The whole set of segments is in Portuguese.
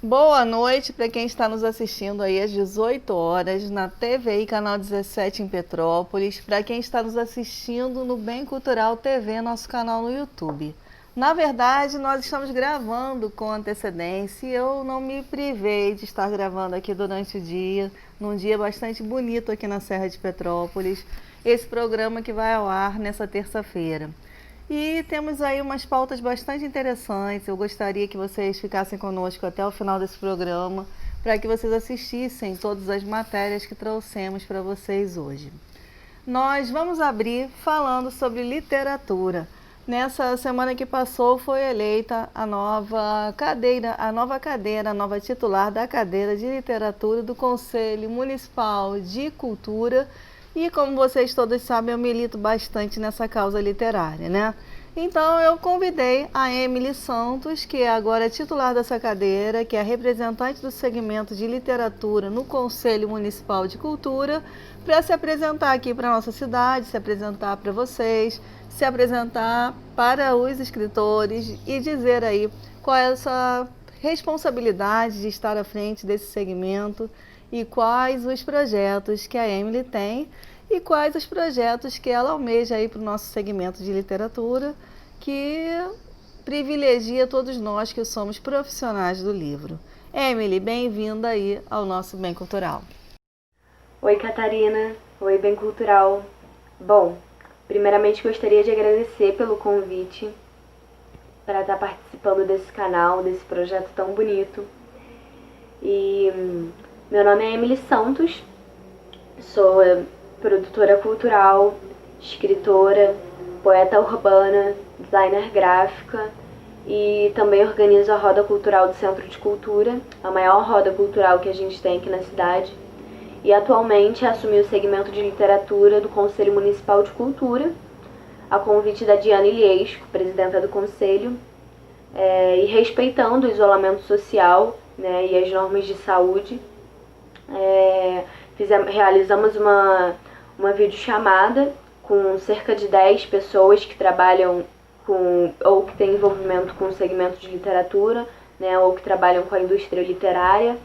Boa noite para quem está nos assistindo aí às 18 horas na TVI Canal 17 em Petrópolis, para quem está nos assistindo no Bem Cultural TV, nosso canal no YouTube. Na verdade, nós estamos gravando com antecedência e eu não me privei de estar gravando aqui durante o dia, num dia bastante bonito aqui na Serra de Petrópolis, esse programa que vai ao ar nessa terça-feira. E temos aí umas pautas bastante interessantes. Eu gostaria que vocês ficassem conosco até o final desse programa, para que vocês assistissem todas as matérias que trouxemos para vocês hoje. Nós vamos abrir falando sobre literatura. Nessa semana que passou foi eleita a nova titular da cadeira de literatura do Conselho Municipal de Cultura. E como vocês todos sabem, eu milito bastante nessa causa literária, né? Então eu convidei a Emily Santos, que é agora titular dessa cadeira, que é representante do segmento de literatura no Conselho Municipal de Cultura, para se apresentar aqui para a nossa cidade, se apresentar para vocês, se apresentar para os escritores e dizer aí qual é essa responsabilidade de estar à frente desse segmento e quais os projetos que a Emily tem e quais os projetos que ela almeja aí para o nosso segmento de literatura, que privilegia todos nós que somos profissionais do livro. Emily, bem-vinda aí ao nosso Bem Cultural. Oi, Catarina. Oi, Bem Cultural. Bom, primeiramente gostaria de agradecer pelo convite para estar participando desse canal, desse projeto tão bonito. E meu nome é Emily Santos, sou produtora cultural, escritora, poeta urbana, designer gráfica e também organizo a Roda Cultural do Centro de Cultura, a maior roda cultural que a gente tem aqui na cidade. E atualmente assumi o segmento de literatura do Conselho Municipal de Cultura, a convite da Diana Iliesco, presidenta do Conselho, e respeitando o isolamento social, né, e as normas de saúde. Realizamos uma videochamada com cerca de 10 pessoas que trabalham ou que têm envolvimento com o segmento de literatura, né, ou que trabalham com a indústria literária,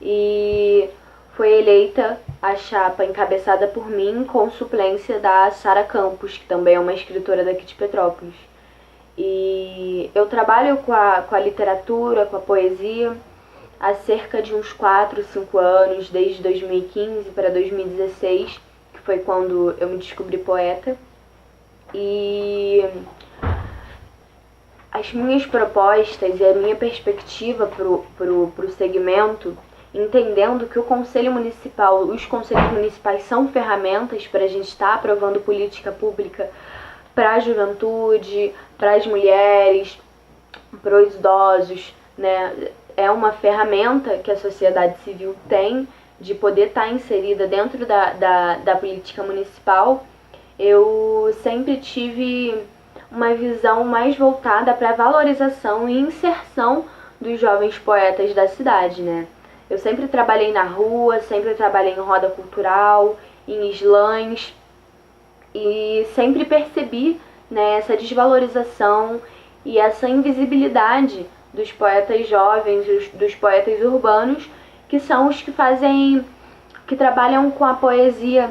e foi eleita a chapa encabeçada por mim com suplência da Sara Campos, que também é uma escritora daqui de Petrópolis. E eu trabalho com a literatura, com a poesia, há cerca de uns 4, 5 anos, desde 2015 para 2016, que foi quando eu me descobri poeta. E as minhas propostas e a minha perspectiva pro segmento, entendendo que o Conselho Municipal, os Conselhos Municipais são ferramentas para a gente estar aprovando política pública para a juventude, para as mulheres, para os idosos, né? É uma ferramenta que a sociedade civil tem de poder estar inserida dentro da política municipal. Eu sempre tive uma visão mais voltada para a valorização e inserção dos jovens poetas da cidade, né? Eu sempre trabalhei na rua, sempre trabalhei em roda cultural, em slams, e sempre percebi, né, essa desvalorização e essa invisibilidade dos poetas jovens, dos poetas urbanos, que são os que trabalham com a poesia,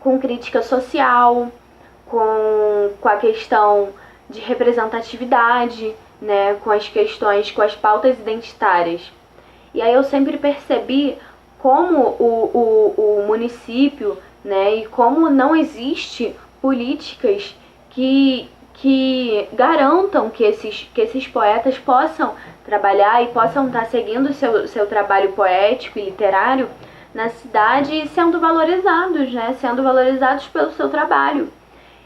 com crítica social, com a questão de representatividade, né, com as questões, com as pautas identitárias. E aí eu sempre percebi como o município, né, e como não existe políticas que garantam que esses poetas possam trabalhar e possam estar seguindo o seu trabalho poético e literário na cidade e sendo valorizados, né, sendo valorizados pelo seu trabalho.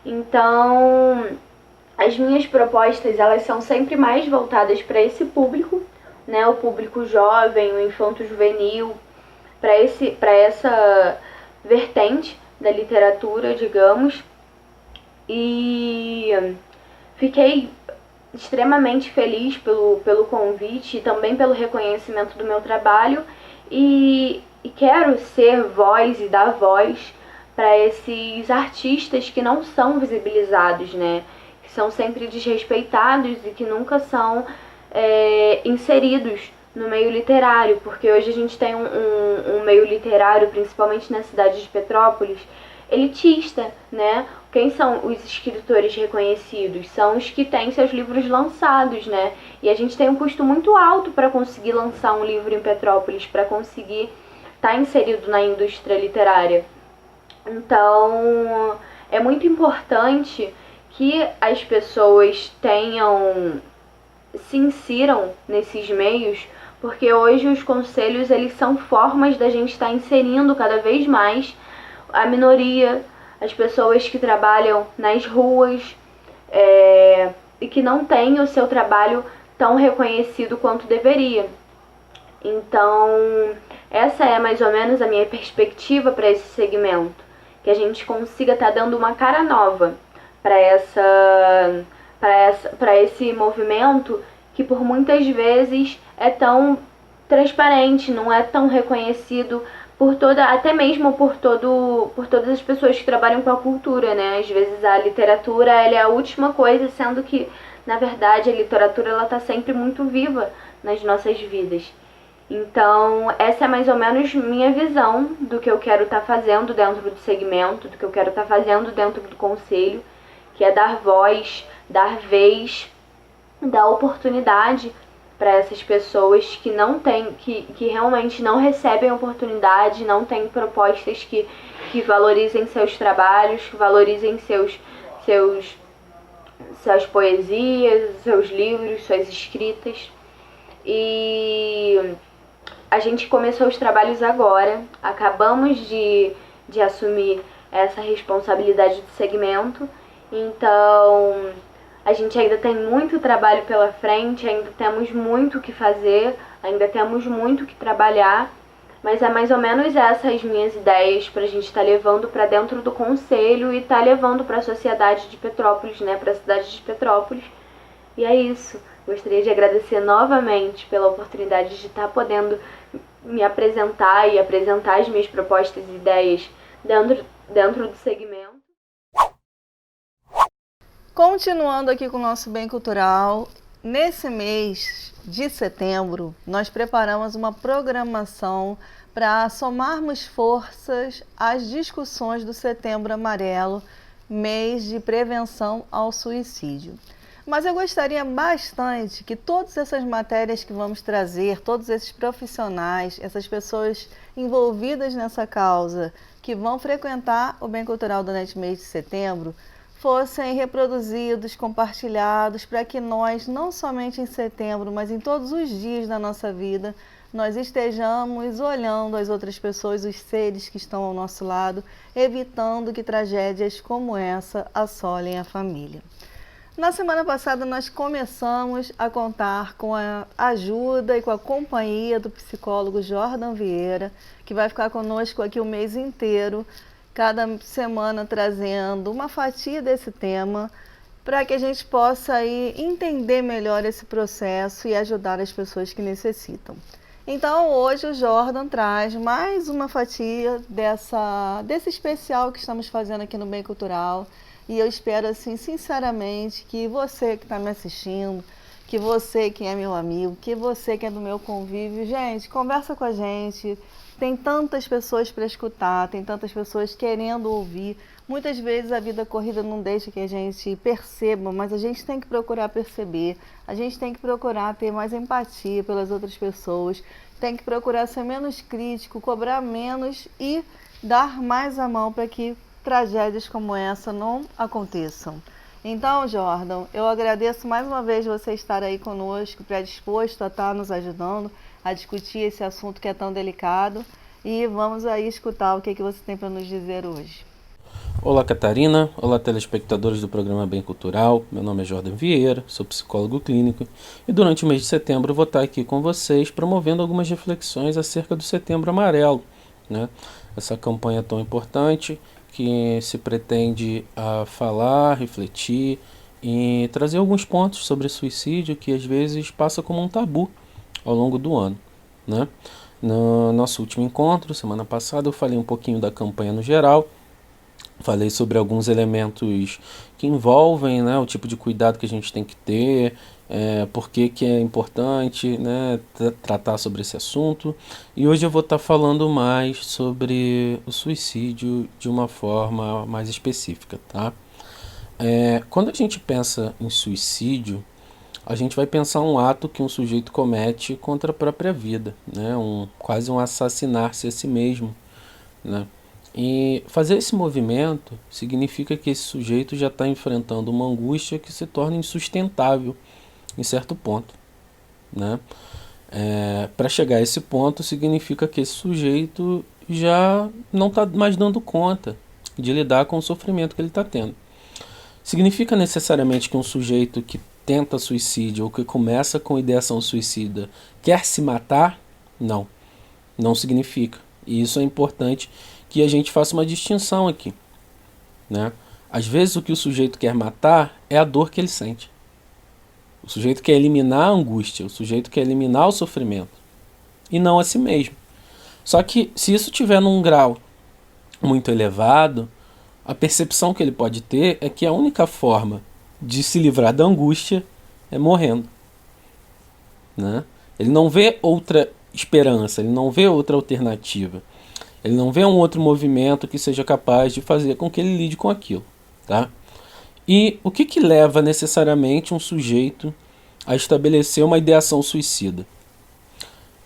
Então, as minhas propostas, elas são sempre mais voltadas para esse público, né, o público jovem, o infanto-juvenil, para essa vertente da literatura, digamos. E fiquei extremamente feliz pelo convite e também pelo reconhecimento do meu trabalho, e quero ser voz e dar voz para esses artistas que não são visibilizados, né? Que são sempre desrespeitados e que nunca são inseridos no meio literário, porque hoje a gente tem um meio literário, principalmente na cidade de Petrópolis, elitista, né? Quem são os escritores reconhecidos? São os que têm seus livros lançados, né? E a gente tem um custo muito alto para conseguir lançar um livro em Petrópolis, para conseguir estar inserido na indústria literária. Então, é muito importante que as pessoas se insiram nesses meios, porque hoje os conselhos, eles são formas da gente estar inserindo cada vez mais a minoria, as pessoas que trabalham nas ruas e que não têm o seu trabalho tão reconhecido quanto deveria. Então, essa é mais ou menos a minha perspectiva para esse segmento, que a gente consiga estar dando uma cara nova para esse movimento que por muitas vezes é tão transparente, não é tão reconhecido até mesmo por todas as pessoas que trabalham com a cultura, né? Às vezes a literatura, ela é a última coisa, sendo que, na verdade, a literatura, ela está sempre muito viva nas nossas vidas. Então, essa é mais ou menos minha visão do que eu quero estar fazendo dentro do segmento, do que eu quero estar fazendo dentro do conselho, que é dar voz, dar vez, dar oportunidade para essas pessoas que não têm, que realmente não recebem oportunidade, não têm propostas que valorizem seus trabalhos, que valorizem suas poesias, seus livros, suas escritas. E a gente começou os trabalhos agora, acabamos de assumir essa responsabilidade do segmento, então a gente ainda tem muito trabalho pela frente, ainda temos muito o que fazer, ainda temos muito o que trabalhar, mas é mais ou menos essas minhas ideias para a gente estar levando para dentro do conselho e estar levando para a sociedade de Petrópolis, né, para a cidade de Petrópolis. E é isso. Gostaria de agradecer novamente pela oportunidade de estar podendo me apresentar e apresentar as minhas propostas e ideias dentro do segmento. Continuando aqui com o nosso Bem Cultural, nesse mês de setembro, nós preparamos uma programação para somarmos forças às discussões do Setembro Amarelo, mês de prevenção ao suicídio. Mas eu gostaria bastante que todas essas matérias que vamos trazer, todos esses profissionais, essas pessoas envolvidas nessa causa, que vão frequentar o Bem Cultural durante o mês de setembro, fossem reproduzidos, compartilhados, para que nós, não somente em setembro, mas em todos os dias da nossa vida, nós estejamos olhando as outras pessoas, os seres que estão ao nosso lado, evitando que tragédias como essa assolem a família. Na semana passada, nós começamos a contar com a ajuda e com a companhia do psicólogo Jordan Vieira, que vai ficar conosco aqui o mês inteiro, cada semana trazendo uma fatia desse tema, para que a gente possa aí entender melhor esse processo e ajudar as pessoas que necessitam. Então, hoje o Jordan traz mais uma fatia desse especial que estamos fazendo aqui no Bem Cultural. E eu espero, assim, sinceramente, que você que está me assistindo, que você que é meu amigo, que você que é do meu convívio, gente, conversa com a gente. Tem tantas pessoas para escutar, tem tantas pessoas querendo ouvir. Muitas vezes a vida corrida não deixa que a gente perceba, mas a gente tem que procurar perceber, a gente tem que procurar ter mais empatia pelas outras pessoas, tem que procurar ser menos crítico, cobrar menos e dar mais a mão para que tragédias como essa não aconteçam. Então, Jordan, eu agradeço mais uma vez você estar aí conosco, predisposto a estar nos ajudando a discutir esse assunto que é tão delicado, e vamos aí escutar o que você tem para nos dizer hoje. Olá, Catarina. Olá, telespectadores do programa Bem Cultural. Meu nome é Jordan Vieira, sou psicólogo clínico e durante o mês de setembro eu vou estar aqui com vocês promovendo algumas reflexões acerca do Setembro Amarelo, né? Essa campanha tão importante que se pretende falar, refletir e trazer alguns pontos sobre suicídio que às vezes passa como um tabu ao longo do ano, né? No nosso último encontro, semana passada, eu falei um pouquinho da campanha no geral, falei sobre alguns elementos que envolvem, né, o tipo de cuidado que a gente tem que ter por que é importante, né, tratar sobre esse assunto. E hoje eu vou estar falando mais sobre o suicídio de uma forma mais específica, tá? Quando a gente pensa em suicídio, a gente vai pensar um ato que um sujeito comete contra a própria vida, né? Quase um assassinar-se a si mesmo, né? E fazer esse movimento significa que esse sujeito já está enfrentando uma angústia que se torna insustentável em certo ponto, né? Para chegar a esse ponto significa que esse sujeito já não está mais dando conta de lidar com o sofrimento que ele está tendo. Significa necessariamente que um sujeito que tenta suicídio ou que começa com ideação suicida quer se matar? Não, não significa. E isso é importante que a gente faça uma distinção aqui, né? Às vezes o que o sujeito quer matar é a dor que ele sente. O sujeito quer eliminar a angústia, o sujeito quer eliminar o sofrimento, e não a si mesmo. Só que se isso estiver num grau muito elevado, a percepção que ele pode ter é que a única forma de se livrar da angústia é morrendo, né? Ele não vê outra esperança, ele não vê outra alternativa, ele não vê um outro movimento que seja capaz de fazer com que ele lide com aquilo, tá? E o que leva necessariamente um sujeito a estabelecer uma ideação suicida?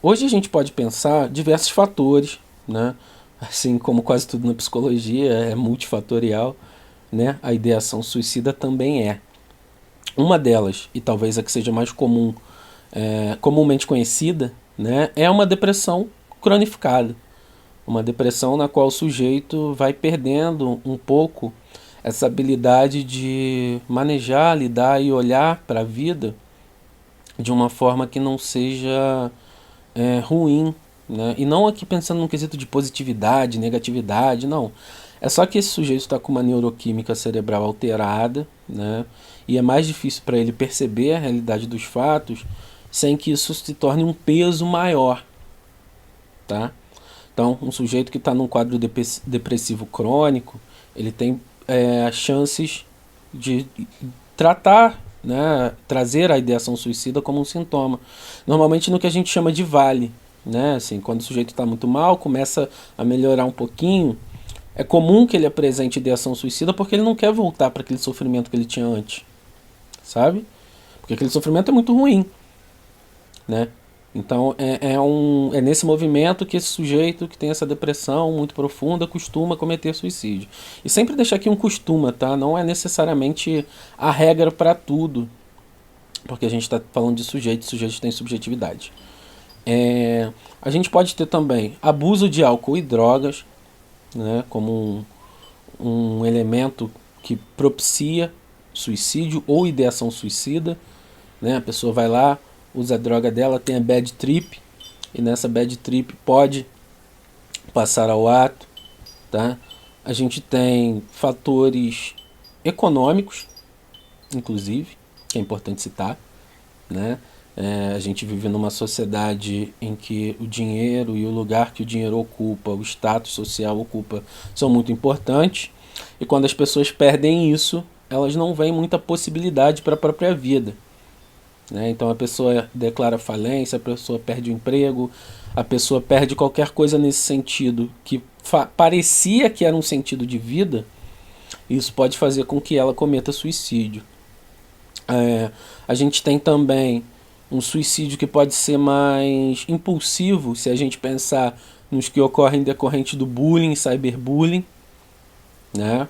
Hoje a gente pode pensar diversos fatores, né? Assim como quase tudo na psicologia é multifatorial, né? A ideação suicida também é. Uma delas, e talvez a que seja mais comum, comumente conhecida, né? É uma depressão cronificada. Uma depressão na qual o sujeito vai perdendo um pouco essa habilidade de manejar, lidar e olhar para a vida de uma forma que não seja ruim, né? E não aqui pensando num quesito de positividade, negatividade, não. É só que esse sujeito está com uma neuroquímica cerebral alterada, né? E é mais difícil para ele perceber a realidade dos fatos sem que isso se torne um peso maior, tá? Então, um sujeito que está num quadro depressivo crônico, ele tem chances de tratar, né, trazer a ideação suicida como um sintoma. Normalmente no que a gente chama de vale, né? Assim, quando o sujeito está muito mal, começa a melhorar um pouquinho, é comum que ele apresente ideação suicida porque ele não quer voltar para aquele sofrimento que ele tinha antes, sabe? Porque aquele sofrimento é muito ruim, né? Então é nesse movimento que esse sujeito que tem essa depressão muito profunda costuma cometer suicídio. E sempre deixar aqui um costuma, tá? Não é necessariamente a regra para tudo, porque a gente está falando de sujeitos têm subjetividade. A gente pode ter também abuso de álcool e drogas, né, como um elemento que propicia suicídio ou ideação suicida, né? A pessoa vai lá, usa a droga dela, tem a bad trip, e nessa bad trip pode passar ao ato, tá? A gente tem fatores econômicos, inclusive, que é importante citar, né? A gente vive numa sociedade em que o dinheiro e o lugar que o dinheiro ocupa, o status social ocupa, são muito importantes, e quando as pessoas perdem isso, elas não veem muita possibilidade para a própria vida, né? Então a pessoa declara falência, a pessoa perde o emprego, a pessoa perde qualquer coisa nesse sentido que parecia que era um sentido de vida. Isso pode fazer com que ela cometa suicídio. A gente tem também um suicídio que pode ser mais impulsivo, se a gente pensar nos que ocorrem decorrente do bullying, cyberbullying, né?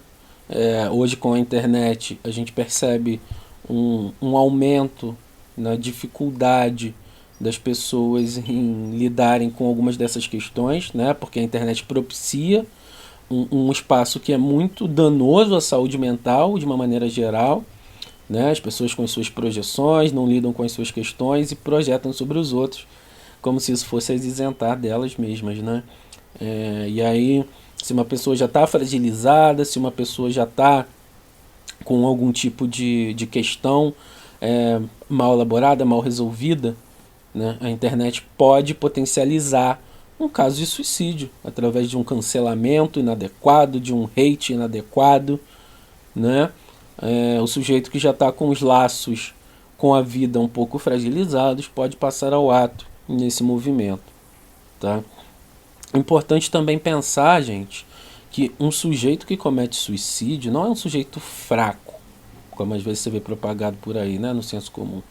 Hoje com a internet a gente percebe um aumento na dificuldade das pessoas em lidarem com algumas dessas questões, né? Porque a internet propicia um espaço que é muito danoso à saúde mental de uma maneira geral, né? As pessoas com as suas projeções não lidam com as suas questões e projetam sobre os outros como se isso fosse as isentar delas mesmas, né? E aí, se uma pessoa já está fragilizada, se uma pessoa já está com algum tipo de questão mal elaborada, mal resolvida, né, a internet pode potencializar um caso de suicídio através de um cancelamento inadequado, de um hate inadequado, né? O sujeito que já está com os laços com a vida um pouco fragilizados, pode passar ao ato nesse movimento, tá? Importante também pensar, gente, que um sujeito que comete suicídio não é um sujeito fraco, como às vezes você vê propagado por aí, né, no senso comum.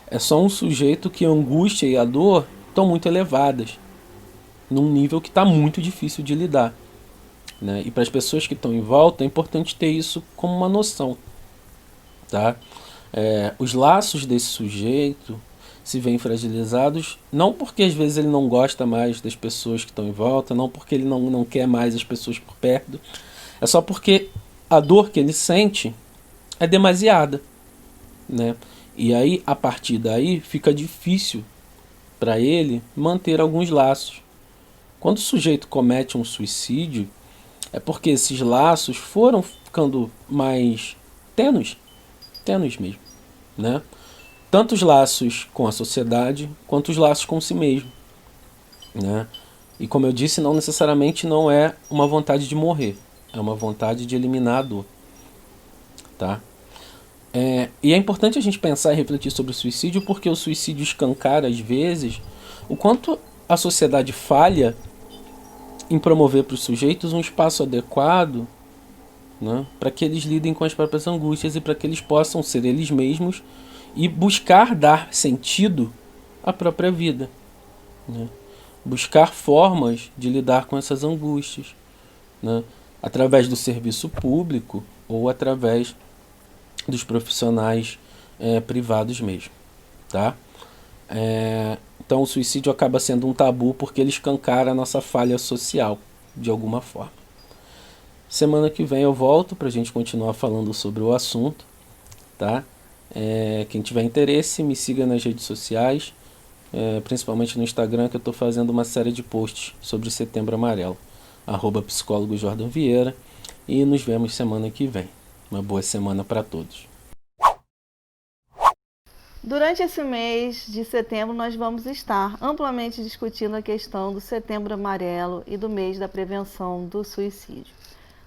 É só um sujeito que a angústia e a dor estão muito elevadas, num nível que está muito difícil de lidar, né? E para as pessoas que estão em volta é importante ter isso como uma noção, tá? Os laços desse sujeito se veem fragilizados, não porque às vezes ele não gosta mais das pessoas que estão em volta, não porque ele não quer mais as pessoas por perto, é só porque a dor que ele sente é demasiada, né? E aí, a partir daí, fica difícil para ele manter alguns laços. Quando o sujeito comete um suicídio, é porque esses laços foram ficando mais tênues mesmo, né? Tanto os laços com a sociedade, quanto os laços com si mesmo, né? E como eu disse, não necessariamente não é uma vontade de morrer, é uma vontade de eliminar a dor, tá? E é importante a gente pensar e refletir sobre o suicídio, porque o suicídio escancara, às vezes, o quanto a sociedade falha em promover para os sujeitos um espaço adequado, né, para que eles lidem com as próprias angústias e para que eles possam ser eles mesmos e buscar dar sentido à própria vida, né? Buscar formas de lidar com essas angústias, né, através do serviço público ou através dos profissionais privados mesmo, tá? Então o suicídio acaba sendo um tabu porque ele escancara a nossa falha social, de alguma forma. Semana que vem eu volto para a gente continuar falando sobre o assunto, tá? Quem tiver interesse, me siga nas redes sociais, principalmente no Instagram, que eu estou fazendo uma série de posts sobre Setembro Amarelo, @psicólogo Jordan Vieira, e nos vemos semana que vem. Uma boa semana para todos. Durante esse mês de setembro, nós vamos estar amplamente discutindo a questão do Setembro Amarelo e do mês da prevenção do suicídio.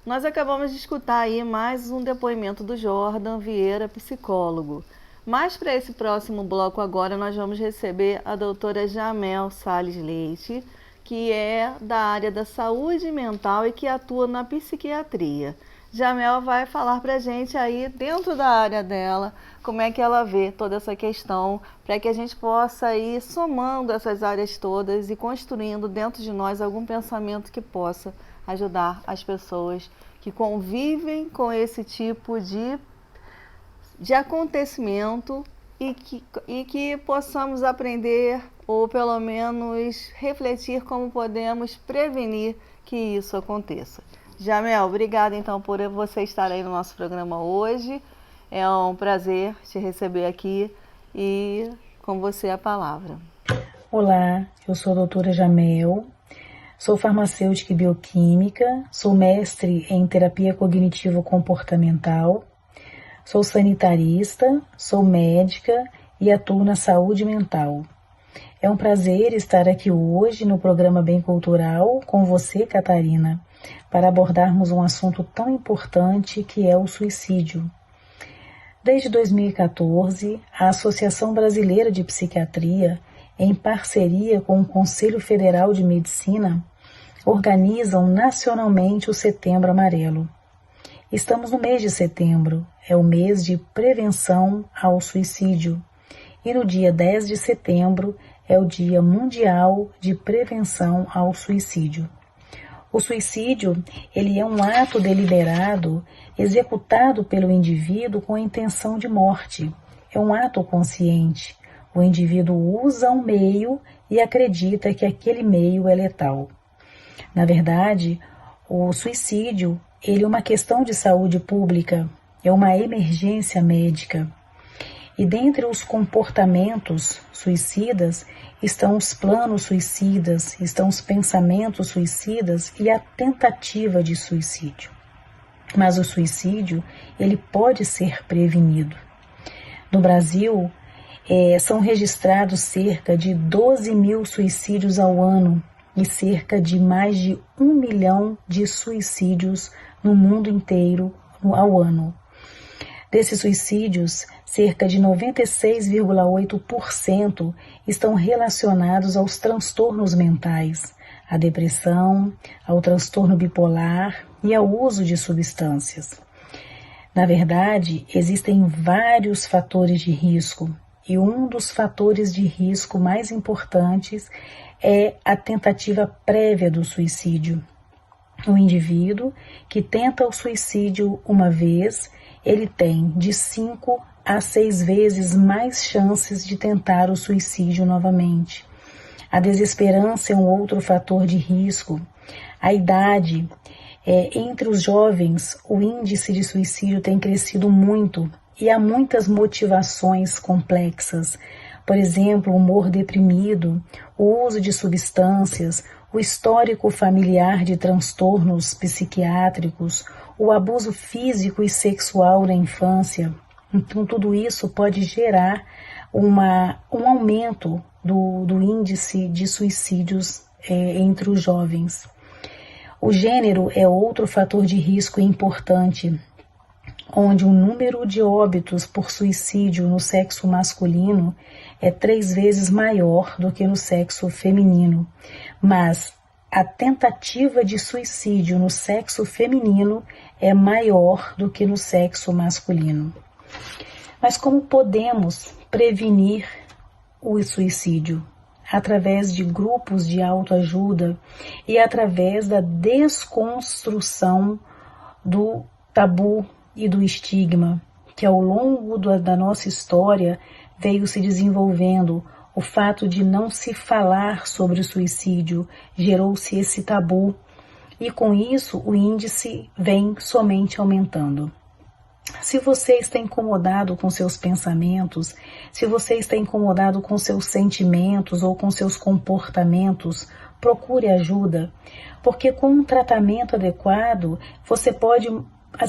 Nós acabamos de escutar aí mais um depoimento do Jordan Vieira, psicólogo. Mas para esse próximo bloco agora, nós vamos receber a doutora Jamel Salles Leite, que é da área da saúde mental e que atua na psiquiatria. Jamel vai falar para a gente aí, dentro da área dela, como é que ela vê toda essa questão, para que a gente possa ir somando essas áreas todas e construindo dentro de nós algum pensamento que possa ajudar as pessoas que convivem com esse tipo de acontecimento e que possamos aprender, ou pelo menos refletir como podemos prevenir que isso aconteça. Jamel, obrigada então por você estar aí no nosso programa hoje. É um prazer te receber aqui e com você a palavra. Olá, eu sou a doutora Jamel, sou farmacêutica e bioquímica, sou mestre em terapia cognitivo-comportamental, sou sanitarista, sou médica e atuo na saúde mental. É um prazer estar aqui hoje no programa Bem Cultural com você, Catarina, para abordarmos um assunto tão importante que é o suicídio. Desde 2014, a Associação Brasileira de Psiquiatria, em parceria com o Conselho Federal de Medicina, organizam nacionalmente o Setembro Amarelo. Estamos no mês de setembro, é o mês de prevenção ao suicídio, e no dia 10 de setembro é o Dia Mundial de Prevenção ao Suicídio. O suicídio, ele é um ato deliberado executado pelo indivíduo com a intenção de morte. É um ato consciente. O indivíduo usa um meio e acredita que aquele meio é letal. Na verdade, o suicídio, ele é uma questão de saúde pública, é uma emergência médica. E dentre os comportamentos suicidas estão os planos suicidas, estão os pensamentos suicidas e a tentativa de suicídio. Mas o suicídio, ele pode ser prevenido. No Brasil, são registrados cerca de 12 mil suicídios ao ano e cerca de mais de 1 milhão de suicídios no mundo inteiro ao ano. Desses suicídios, cerca de 96,8% estão relacionados aos transtornos mentais, à depressão, ao transtorno bipolar e ao uso de substâncias. Na verdade, existem vários fatores de risco, e um dos fatores de risco mais importantes é a tentativa prévia do suicídio. O indivíduo que tenta o suicídio uma vez, ele tem de 5 a 6 vezes mais chances de tentar o suicídio novamente. A desesperança é um outro fator de risco. A idade, entre os jovens, o índice de suicídio tem crescido muito e há muitas motivações complexas. Por exemplo, o humor deprimido, o uso de substâncias, o histórico familiar de transtornos psiquiátricos, o abuso físico e sexual na infância. Então, tudo isso pode gerar um aumento do índice de suicídios entre os jovens. O gênero é outro fator de risco importante, onde o número de óbitos por suicídio no sexo masculino é 3 vezes maior do que no sexo feminino, mas a tentativa de suicídio no sexo feminino é maior do que no sexo masculino. Mas como podemos prevenir o suicídio? Através de grupos de autoajuda e através da desconstrução do tabu e do estigma, que ao longo da nossa história veio se desenvolvendo. O fato de não se falar sobre o suicídio gerou-se esse tabu, e com isso o índice vem somente aumentando. Se você está incomodado com seus pensamentos, se você está incomodado com seus sentimentos ou com seus comportamentos, procure ajuda, porque com um tratamento adequado você pode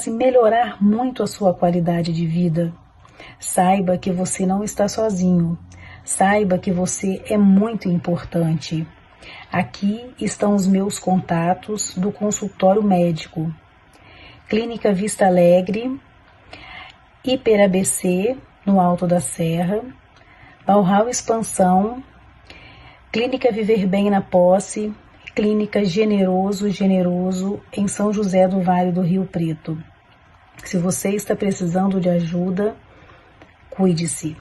melhorar muito a sua qualidade de vida. Saiba que você não está sozinho. Saiba que você é muito importante. Aqui estão os meus contatos do consultório médico. Clínica Vista Alegre, Hiper ABC, no Alto da Serra, Bauhaus Expansão, Clínica Viver Bem na Posse, Clínica Generoso em São José do Vale do Rio Preto. Se você está precisando de ajuda, cuide-se.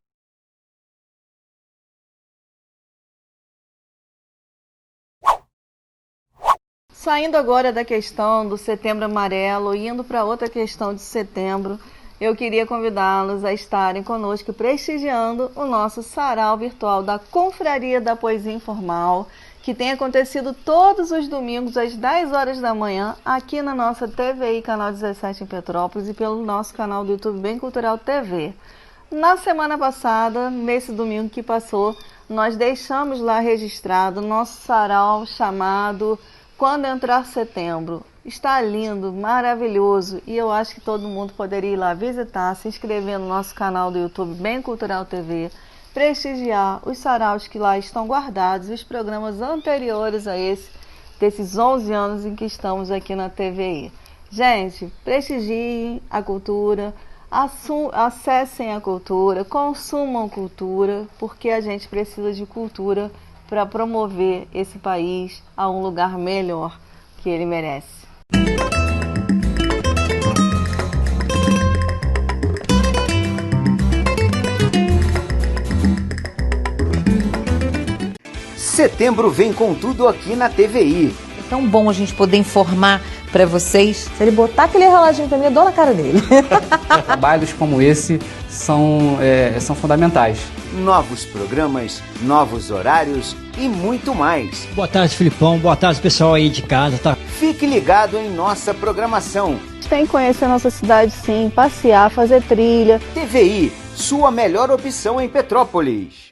Saindo agora da questão do Setembro Amarelo e indo para outra questão de setembro, eu queria convidá-los a estarem conosco prestigiando o nosso sarau virtual da Confraria da Poesia Informal, que tem acontecido todos os domingos às 10 horas da manhã aqui na nossa TVI, canal 17 em Petrópolis, e pelo nosso canal do YouTube Bem Cultural TV. Na semana passada, nesse domingo que passou, nós deixamos lá registrado o nosso sarau chamado Quando Entrar Setembro. Está lindo, maravilhoso, e eu acho que todo mundo poderia ir lá visitar, se inscrever no nosso canal do YouTube Bem Cultural TV, prestigiar os saraus que lá estão guardados e os programas anteriores a desses 11 anos em que estamos aqui na TVI. Gente, prestigiem a cultura, acessem a cultura, consumam cultura, porque a gente precisa de cultura para promover esse país a um lugar melhor que ele merece. Setembro vem com tudo aqui na TVI. É tão bom a gente poder informar para vocês. Se ele botar aquele reloginho pra mim, eu dou na cara dele. Trabalhos como esse são fundamentais. Novos programas, novos horários e muito mais. Boa tarde, Filipão. Boa tarde, pessoal aí de casa, tá? Fique ligado em nossa programação. Tem que conhecer a nossa cidade, sim, passear, fazer trilha. TVI, sua melhor opção em Petrópolis.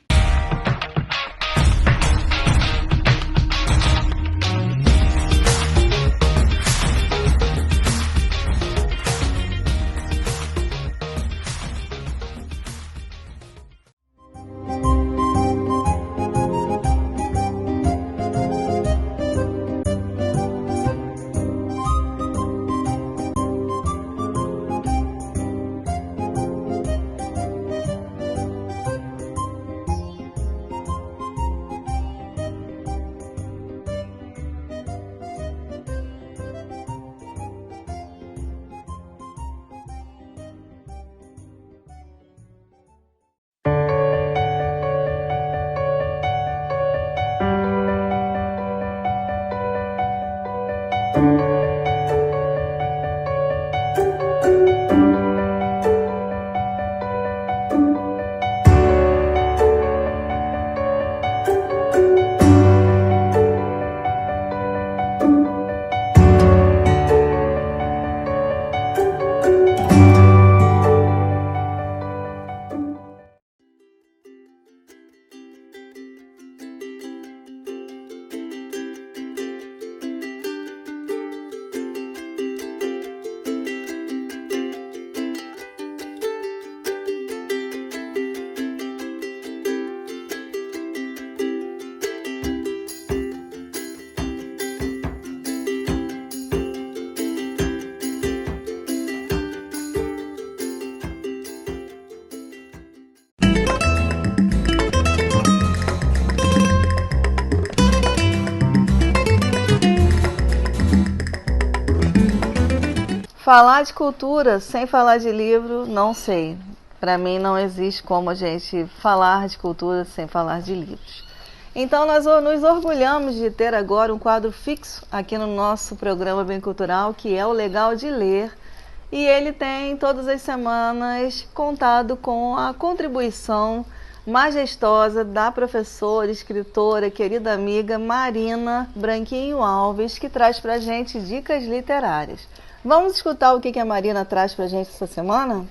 Falar de cultura sem falar de livro, não sei. Para mim não existe como a gente falar de cultura sem falar de livros. Então nós nos orgulhamos de ter agora um quadro fixo aqui no nosso programa Bem Cultural, que é o Legal de Ler. E ele tem todas as semanas contado com a contribuição majestosa da professora, escritora, querida amiga Marina Branquinho Alves, que traz para a gente dicas literárias. Vamos escutar o que a Marina traz para a gente essa semana?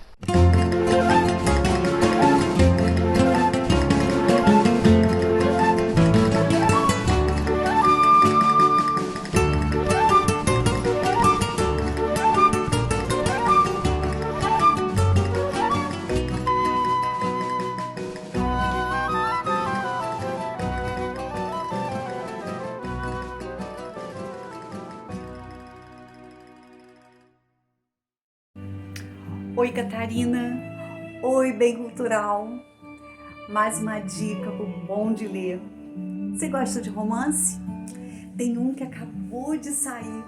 Oi, Catarina. Oi, Bem Cultural. Mais uma dica pro bom de ler. Você gosta de romance? Tem um que acabou de sair,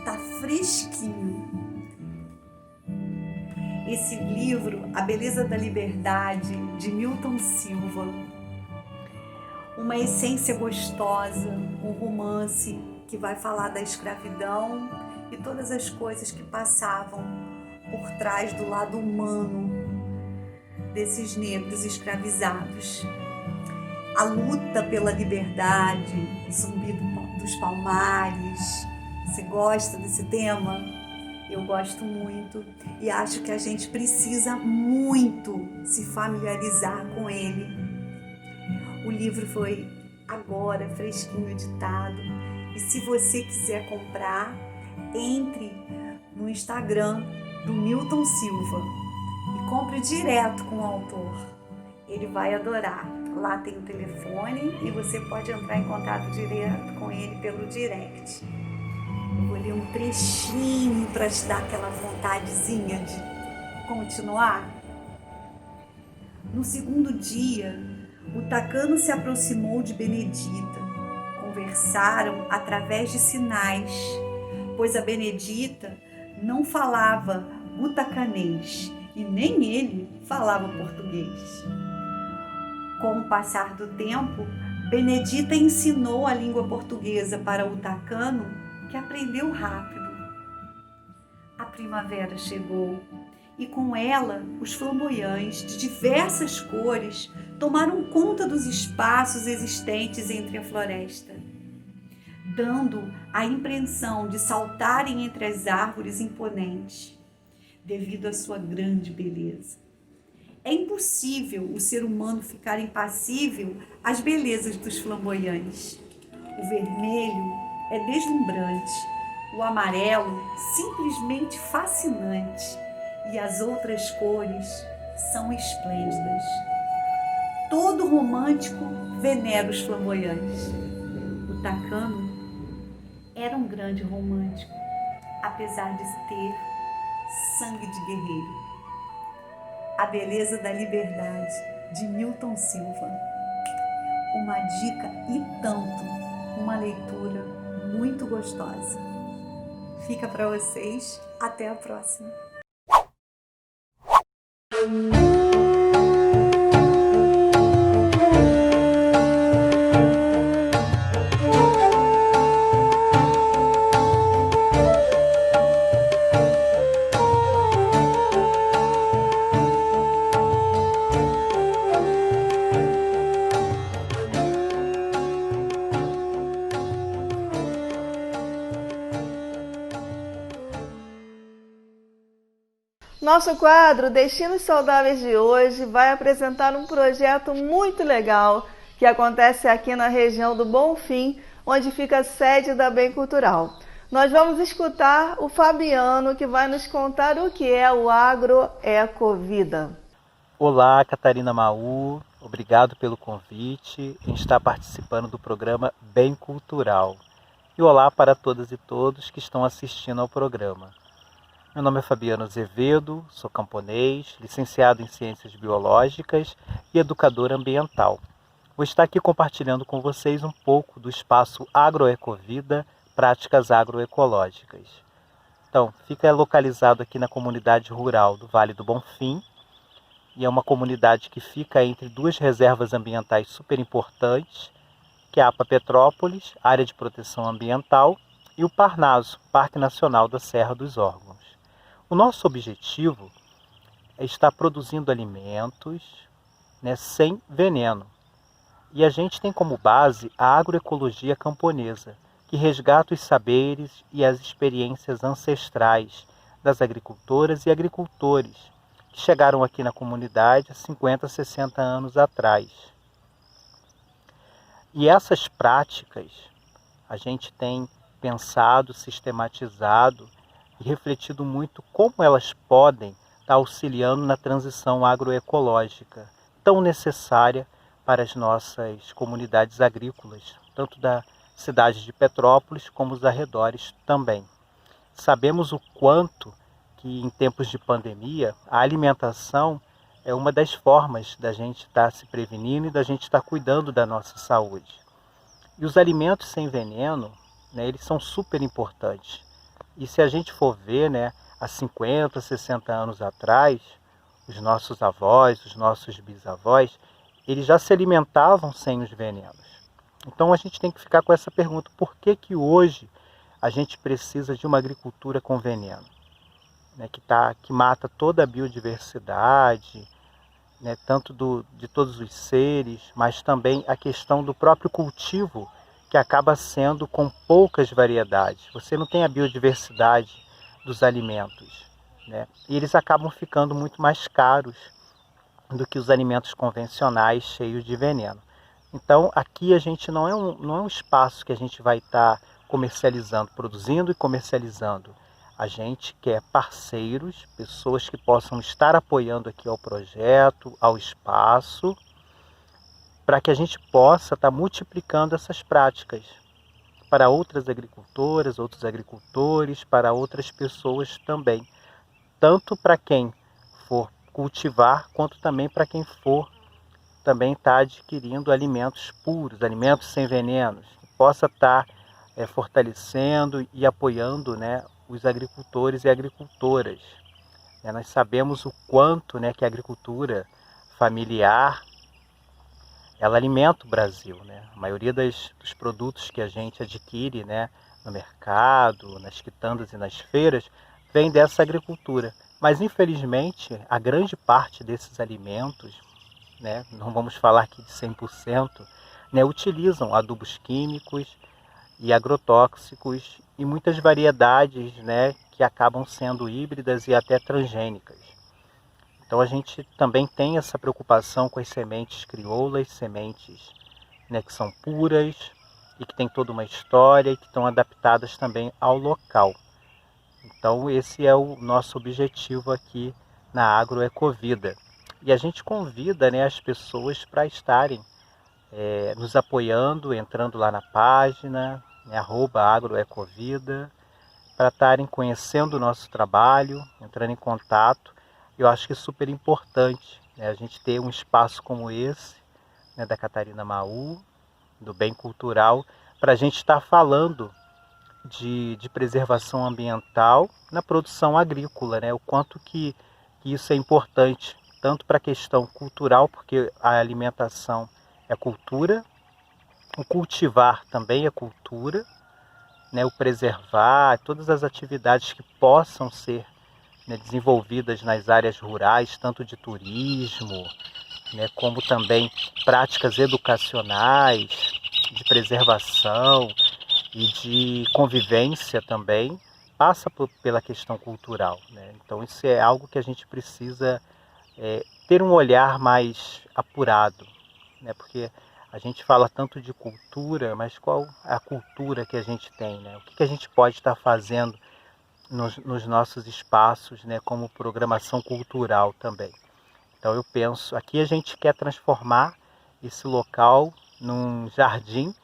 tá fresquinho. Esse livro, A Beleza da Liberdade, de Milton Silva. Uma essência gostosa, um romance que vai falar da escravidão e todas as coisas que passavam por trás do lado humano desses negros escravizados. A luta pela liberdade, Zumbi dos Palmares. Você gosta desse tema? Eu gosto muito e acho que a gente precisa muito se familiarizar com ele. O livro foi agora fresquinho editado e se você quiser comprar, entre no Instagram do Milton Silva e compre direto com o autor. Ele vai adorar. Lá tem o telefone e você pode entrar em contato direto com ele pelo direct. Eu vou ler um trechinho para te dar aquela vontadezinha de continuar. No segundo dia, o Tacano se aproximou de Benedita. Conversaram através de sinais, pois a Benedita não falava butacanês e nem ele falava português. Com o passar do tempo, Benedita ensinou a língua portuguesa para o Tacano, que aprendeu rápido. A primavera chegou e com ela os flamboyãs de diversas cores tomaram conta dos espaços existentes entre a floresta, dando a impressão de saltarem entre as árvores imponentes, devido à sua grande beleza. É impossível o ser humano ficar impassível às belezas dos flamboyantes. O vermelho é deslumbrante, o amarelo simplesmente fascinante e as outras cores são esplêndidas. Todo romântico venera os flamboyantes. O Tacano era um grande romântico, apesar de ter sangue de guerreiro. A Beleza da Liberdade, de Milton Silva. Uma dica e tanto, uma leitura muito gostosa. Fica para vocês, até a próxima. Nosso quadro Destinos Saudáveis de hoje vai apresentar um projeto muito legal que acontece aqui na região do Bonfim, onde fica a sede da Bem Cultural. Nós vamos escutar o Fabiano, que vai nos contar o que é o Agroecovida. Olá, Catarina Maú, obrigado pelo convite em estar participando do programa Bem Cultural. E olá para todas e todos que estão assistindo ao programa. Meu nome é Fabiano Azevedo, sou camponês, licenciado em Ciências Biológicas e educador ambiental. Vou estar aqui compartilhando com vocês um pouco do espaço Agroecovida, Práticas Agroecológicas. Então, fica localizado aqui na comunidade rural do Vale do Bonfim, e é uma comunidade que fica entre duas reservas ambientais super importantes, que é a APA Petrópolis, Área de Proteção Ambiental, e o Parnaso, Parque Nacional da Serra dos Órgãos. O nosso objetivo é estar produzindo alimentos, né, sem veneno. E a gente tem como base a agroecologia camponesa, que resgata os saberes e as experiências ancestrais das agricultoras e agricultores que chegaram aqui na comunidade há 50, 60 anos atrás. E essas práticas a gente tem pensado, sistematizado e refletido muito como elas podem estar auxiliando na transição agroecológica, tão necessária para as nossas comunidades agrícolas, tanto da cidade de Petrópolis como os arredores também. Sabemos o quanto que em tempos de pandemia a alimentação é uma das formas da gente estar se prevenindo e da gente estar cuidando da nossa saúde. E os alimentos sem veneno, né, eles são super importantes. E se a gente for ver, né, há 50, 60 anos atrás, os nossos avós, os nossos bisavós, eles já se alimentavam sem os venenos. Então a gente tem que ficar com essa pergunta: por que que hoje a gente precisa de uma agricultura com veneno? Né, que mata toda a biodiversidade, né, tanto de todos os seres, mas também a questão do próprio cultivo, que acaba sendo com poucas variedades. Você não tem a biodiversidade dos alimentos, né? E eles acabam ficando muito mais caros do que os alimentos convencionais cheios de veneno. Então aqui a gente não é um espaço que a gente vai estar comercializando, produzindo e comercializando. A gente quer parceiros, pessoas que possam estar apoiando aqui ao projeto, ao espaço, para que a gente possa estar multiplicando essas práticas para outras agricultoras, outros agricultores, para outras pessoas também. Tanto para quem for cultivar, quanto também para quem for também estar adquirindo alimentos puros, alimentos sem venenos, que possa estar fortalecendo e apoiando, né, os agricultores e agricultoras. Nós sabemos o quanto, né, que a agricultura familiar ela alimenta o Brasil, né? A maioria dos produtos que a gente adquire, né, no mercado, nas quitandas e nas feiras, vem dessa agricultura. Mas infelizmente a grande parte desses alimentos, né, não vamos falar aqui de 100%, né, utilizam adubos químicos e agrotóxicos e muitas variedades, né, que acabam sendo híbridas e até transgênicas. Então a gente também tem essa preocupação com as sementes crioulas, sementes, né, que são puras e que têm toda uma história e que estão adaptadas também ao local. Então esse é o nosso objetivo aqui na Agroecovida. E a gente convida, né, as pessoas para estarem nos apoiando, entrando lá na página, né, @agroecovida, para estarem conhecendo o nosso trabalho, entrando em contato. Eu acho que é super importante, né, a gente ter um espaço como esse, né, da Catarina Maú, do Bem Cultural, para a gente estar falando de preservação ambiental na produção agrícola, né, o quanto que isso é importante, tanto para a questão cultural, porque a alimentação é cultura, o cultivar também é cultura, né, o preservar, todas as atividades que possam ser, né, desenvolvidas nas áreas rurais, tanto de turismo, né, como também práticas educacionais, de preservação e de convivência também, passa pela questão cultural, né? Então isso é algo que a gente precisa ter um olhar mais apurado, né? Porque a gente fala tanto de cultura, mas qual é a cultura que a gente tem, né? O que a gente pode estar fazendo nos nossos espaços, né, como programação cultural também. Então eu penso, aqui a gente quer transformar esse local num jardim,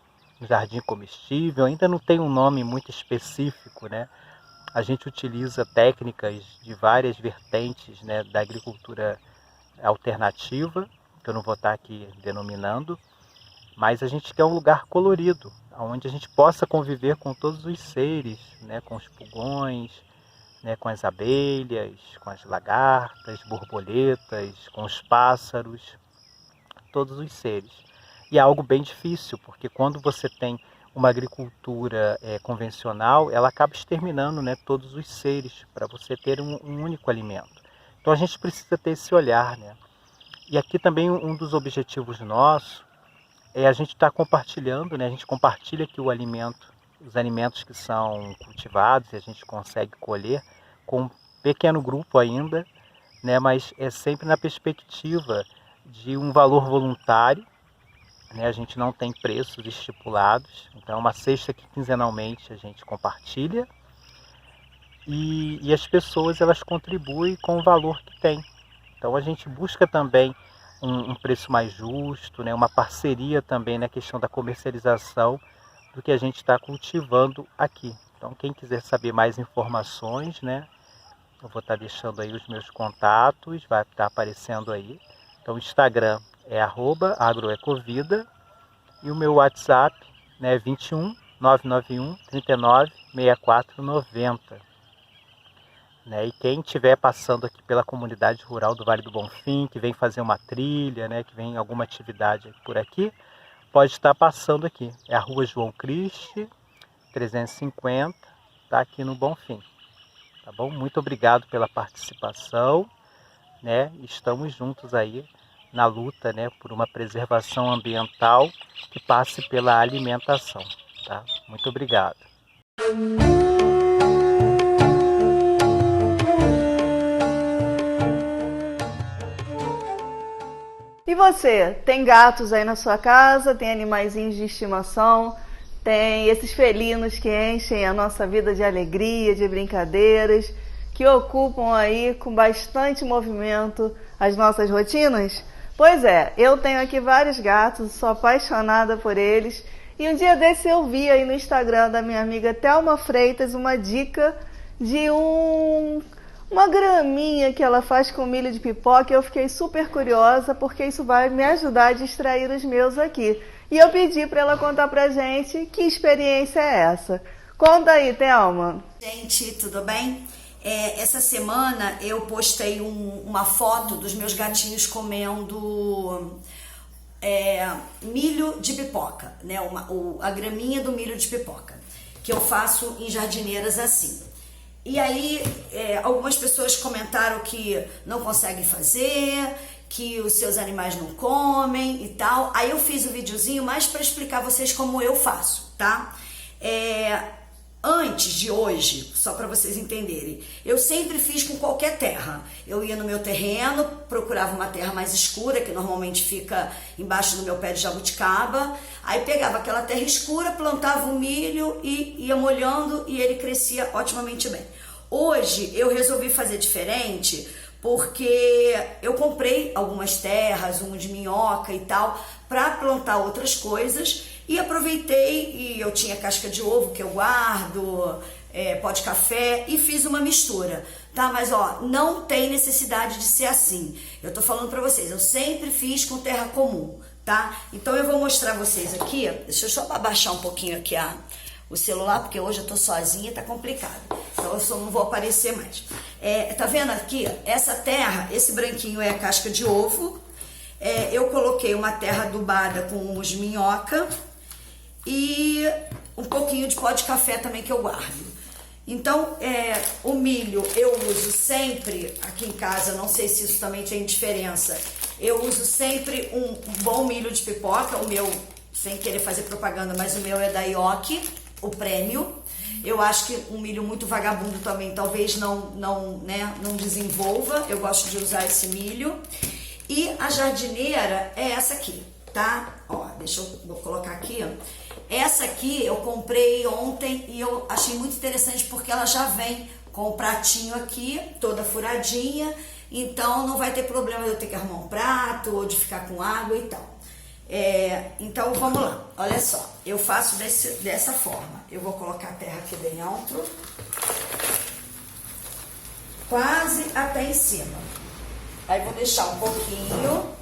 um jardim comestível, ainda não tem um nome muito específico, né? A gente utiliza técnicas de várias vertentes, né, da agricultura alternativa, que eu não vou estar aqui denominando, mas a gente quer um lugar colorido, onde a gente possa conviver com todos os seres, né, com os pulgões, né, com as abelhas, com as lagartas, borboletas, com os pássaros, todos os seres. E é algo bem difícil, porque quando você tem uma agricultura convencional, ela acaba exterminando, né, todos os seres, para você ter um único alimento. Então a gente precisa ter esse olhar, né? E aqui também um dos objetivos nossos é a gente estar compartilhando, né? A gente compartilha aqui o alimento, os alimentos que são cultivados e a gente consegue colher com um pequeno grupo ainda, né? Mas é sempre na perspectiva de um valor voluntário, né? A gente não tem preços estipulados, então é uma cesta que quinzenalmente a gente compartilha e as pessoas elas contribuem com o valor que tem. Então a gente busca também um preço mais justo, né? Uma parceria também na questão da comercialização do que a gente está cultivando aqui. Então quem quiser saber mais informações, né? Eu vou estar deixando aí os meus contatos, vai estar aparecendo aí. Então o Instagram é @agroecovida e o meu WhatsApp, né, é 21 991 39 64 90. Né? E quem estiver passando aqui pela comunidade rural do Vale do Bonfim, que vem fazer uma trilha, né, que vem alguma atividade por aqui, pode estar passando aqui. É a Rua João Criste, 350, está aqui no Bonfim. Tá bom? Muito obrigado pela participação, né? Estamos juntos aí na luta, né, por uma preservação ambiental que passe pela alimentação. Tá? Muito obrigado. E você, tem gatos aí na sua casa? Tem animaizinhos de estimação? Tem esses felinos que enchem a nossa vida de alegria, de brincadeiras, que ocupam aí com bastante movimento as nossas rotinas? Pois é, eu tenho aqui vários gatos, sou apaixonada por eles. E um dia desse eu vi aí no Instagram da minha amiga Thelma Freitas uma dica de uma graminha que ela faz com milho de pipoca. Eu fiquei super curiosa porque isso vai me ajudar a distrair os meus aqui. E eu pedi para ela contar pra gente que experiência é essa. Conta aí, Thelma. Gente, tudo bem? Essa semana eu postei uma foto dos meus gatinhos comendo milho de pipoca, né? A graminha do milho de pipoca, que eu faço em jardineiras assim. E aí algumas pessoas comentaram que não conseguem fazer, que os seus animais não comem e tal. Aí eu fiz um videozinho mais para explicar a vocês como eu faço, tá? Antes de hoje, só para vocês entenderem, eu sempre fiz com qualquer terra. Eu ia no meu terreno, procurava uma terra mais escura, que normalmente fica embaixo do meu pé de jabuticaba. Aí pegava aquela terra escura, plantava o milho e ia molhando e ele crescia otimamente bem. Hoje eu resolvi fazer diferente porque eu comprei algumas terras, uma de minhoca e tal, para plantar outras coisas. E aproveitei, e eu tinha casca de ovo que eu guardo, pó de café, e fiz uma mistura, tá? Mas ó, não tem necessidade de ser assim. Eu tô falando pra vocês, eu sempre fiz com terra comum, tá? Então eu vou mostrar vocês aqui, deixa eu só abaixar um pouquinho aqui o celular, porque hoje eu tô sozinha, tá complicado. Então eu só não vou aparecer mais. Tá vendo aqui? Essa terra, esse branquinho é a casca de ovo. Eu coloquei uma terra adubada com humus de minhoca e um pouquinho de pó de café também que eu guardo. Então, o milho eu uso sempre, aqui em casa, não sei se isso também tem diferença, eu uso sempre um bom milho de pipoca, o meu, sem querer fazer propaganda, mas o meu é da Ioki, o prêmio. Eu acho que um milho muito vagabundo também talvez não desenvolva, eu gosto de usar esse milho. E a jardineira é essa aqui, tá? Ó, vou colocar aqui, ó. Essa aqui eu comprei ontem e eu achei muito interessante porque ela já vem com o pratinho aqui, toda furadinha, então não vai ter problema de eu ter que arrumar um prato ou de ficar com água e tal. Então vamos lá, olha só, eu faço dessa forma. Eu vou colocar a terra aqui dentro, quase até em cima. Aí vou deixar um pouquinho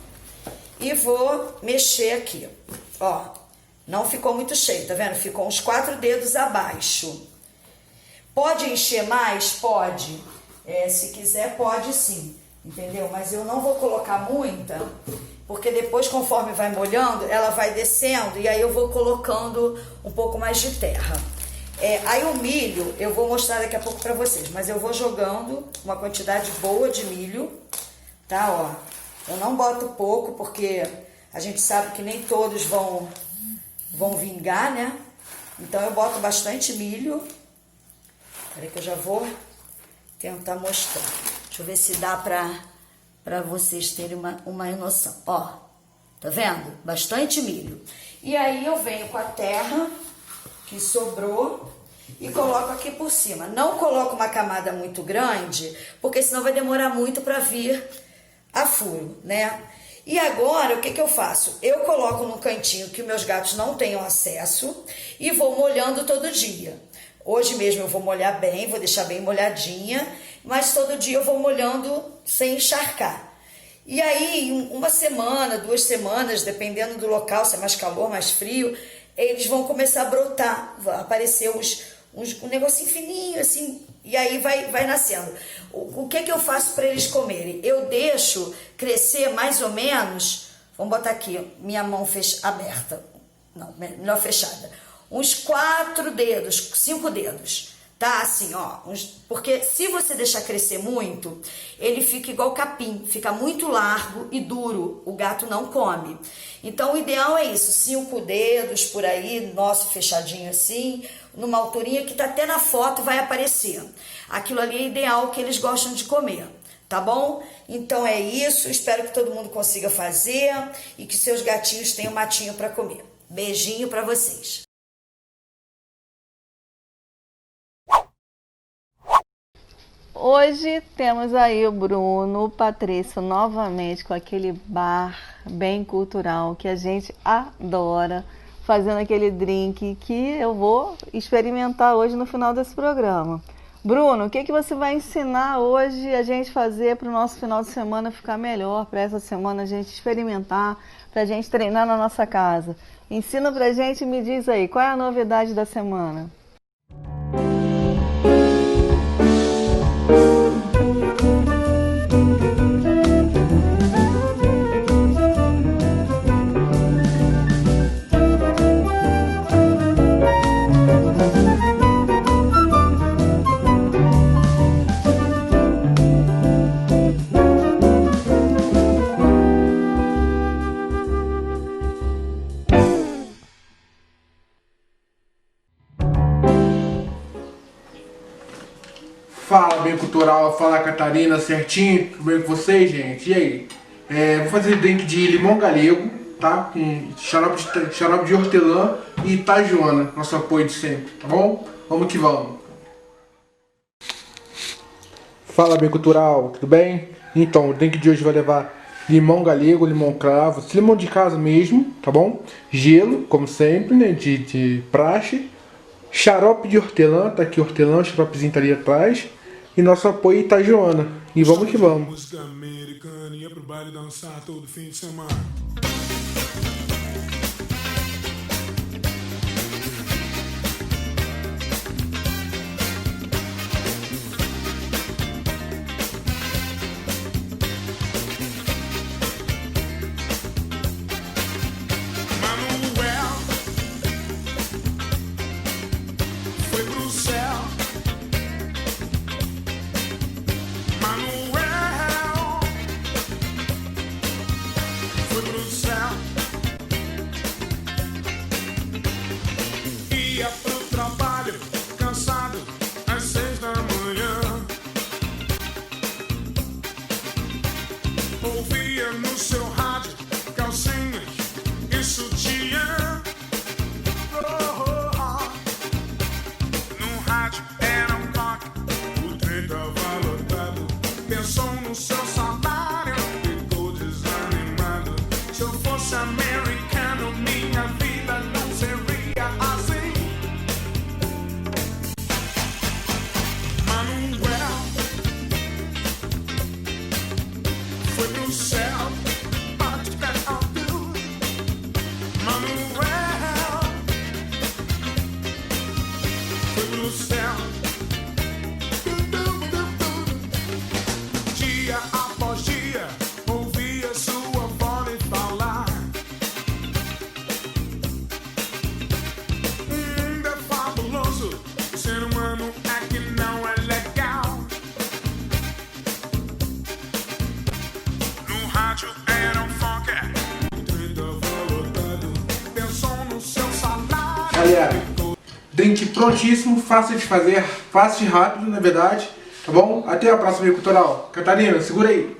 e vou mexer aqui, ó. Não ficou muito cheio, tá vendo? Ficou uns 4 dedos abaixo. Pode encher mais? Pode. Se quiser, pode sim, entendeu? Mas eu não vou colocar muita, porque depois, conforme vai molhando, ela vai descendo e aí eu vou colocando um pouco mais de terra. Aí o milho, eu vou mostrar daqui a pouco pra vocês, mas eu vou jogando uma quantidade boa de milho, tá? Ó, eu não boto pouco, porque a gente sabe que nem todos vão vingar, né? Então eu boto bastante milho. Peraí que eu já vou tentar mostrar. Deixa eu ver se dá pra vocês terem uma noção. Ó, tá vendo? Bastante milho. E aí eu venho com a terra que sobrou e coloco aqui por cima. Não coloco uma camada muito grande, porque senão vai demorar muito para vir a furo, né? E agora, o que eu faço? Eu coloco num cantinho que meus gatos não tenham acesso e vou molhando todo dia. Hoje mesmo eu vou molhar bem, vou deixar bem molhadinha, mas todo dia eu vou molhando sem encharcar. E aí, em uma semana, 2 semanas, dependendo do local, se é mais calor, mais frio, eles vão começar a brotar, vai aparecer um negocinho fininho, assim, e aí vai nascendo. O que eu faço para eles comerem? Eu deixo crescer mais ou menos, vamos botar aqui, minha mão aberta, não, melhor fechada, uns 4 dedos, 5 dedos, tá? Assim, ó, porque se você deixar crescer muito, ele fica igual capim, fica muito largo e duro, o gato não come. Então o ideal é isso, 5 dedos por aí, nosso fechadinho assim, numa alturinha que tá até na foto vai aparecer. Aquilo ali é ideal que eles gostam de comer, tá bom? Então é isso, espero que todo mundo consiga fazer e que seus gatinhos tenham matinho para comer. Beijinho para vocês. Hoje temos aí o Bruno, o Patrício novamente com aquele bar bem cultural que a gente adora, fazendo aquele drink que eu vou experimentar hoje no final desse programa. Bruno, o que você vai ensinar hoje a gente fazer para o nosso final de semana ficar melhor, para essa semana a gente experimentar, para a gente treinar na nossa casa? Ensina pra gente e me diz aí, qual é a novidade da semana? Fala, bem cultural, fala Catarina, certinho? Tudo bem com vocês, gente? E aí? Vou fazer drink de limão galego, tá? Com xarope de hortelã e Itajuana, nosso apoio de sempre, tá bom? Vamos que vamos! Fala, bem cultural, tudo bem? Então, o drink de hoje vai levar limão galego, limão cravo, limão de casa mesmo, tá bom? Gelo, como sempre, né? De praxe. Xarope de hortelã, tá aqui hortelã, xaropezinho tá ali atrás. E nosso apoio Itajuana. E vamos que vamos. Música americana e é pro baile dançar todo fim de semana. Drink prontíssimo, fácil de fazer, fácil e rápido, na verdade. Tá bom? Até a próxima Bem Cultural. Catarina, segura aí.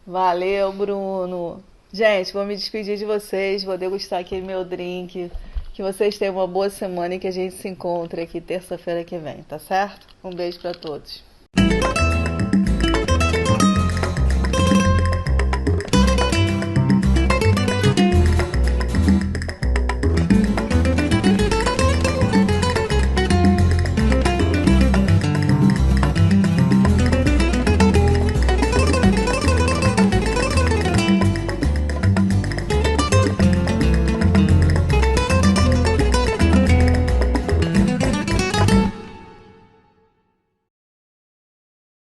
Valeu, Bruno. Gente, vou me despedir de vocês, vou degustar aqui meu drink. Que vocês tenham uma boa semana e que a gente se encontre aqui terça-feira que vem, tá certo? Um beijo pra todos.